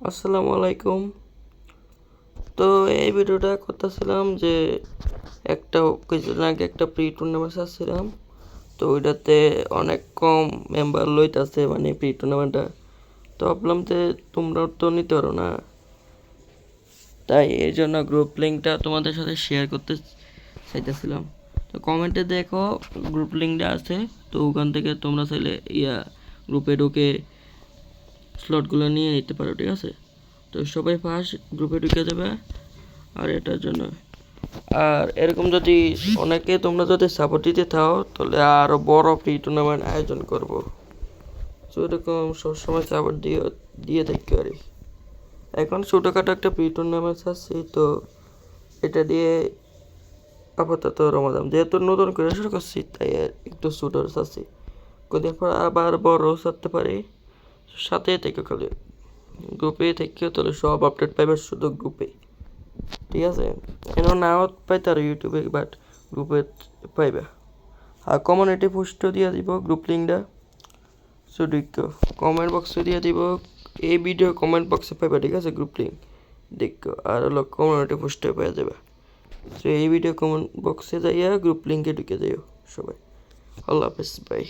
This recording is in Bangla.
আসসালামু আলাইকুম। তো এই ভিডিওটা করতেছিলাম যে একটা কিছুদিন আগে একটা প্রি টুর্নামেন্ট আসছিলাম। তো ওইটাতে অনেক কম মেম্বার লইতাছে মানে প্রি টুর্নামেন্টটা। তো ভাবলাম যে তোমরাও তো নিতে পারো না, তাই এই জন্য গ্রুপ লিঙ্কটা তোমাদের সাথে শেয়ার করতে চাইতেছিলাম। তো কমেন্টে দেখো গ্রুপ লিঙ্কটা আছে, তো ওখান থেকে তোমরা চাইলে গ্রুপে ঢুকে স্লটগুলো নিয়ে নিতে পারো, ঠিক আছে? তো সবাই ফার্স্ট গ্রুপে ঢুকে যাবে। আর এটার জন্য আর এরকম যদি অনেকে তোমরা যদি সাপোর্ট দিতে থাও তাহলে আরো বড় প্রি টুর্নামেন্ট আয়োজন করব। তো এরকম সবসময় সাপোর্ট দিয়ে থাকি আর কি। এখন ছোটোখাটো একটা প্রি টুর্নামেন্ট আছে, তো এটা দিয়ে আপাতত রমাদান যেহেতু নতুন করে শুরু করছি, তাই আর একটু ছোটো চাচ্ছি। কদিন পর আবার বড় ছাড়তে পারি। সাথে থেকে খালি গ্রুপে থেকেও তাহলে সব আপডেট পাইবে শুধু গ্রুপে, ঠিক আছে? এনে নাও পাইতে আর ইউটিউবে, বাট গ্রুপে পাইবে। আর কমিউনিটি পোস্টও দিয়ে দিব গ্রুপ লিঙ্কটা, শুধু কমেন্ট বক্সে দিয়ে দিব। এই ভিডিও কমেন্ট বক্সে পাইবে, ঠিক আছে? গ্রুপ লিঙ্ক দেখো, আর হলো কমিউনিটি পোস্টে পেয়ে যাবে। তো এই ভিডিও কমেন্ট বক্সে যাইয়া গ্রুপ লিঙ্কে ঢুকে যাইও সবাই। আল্লাহ হাফেজ, বাই।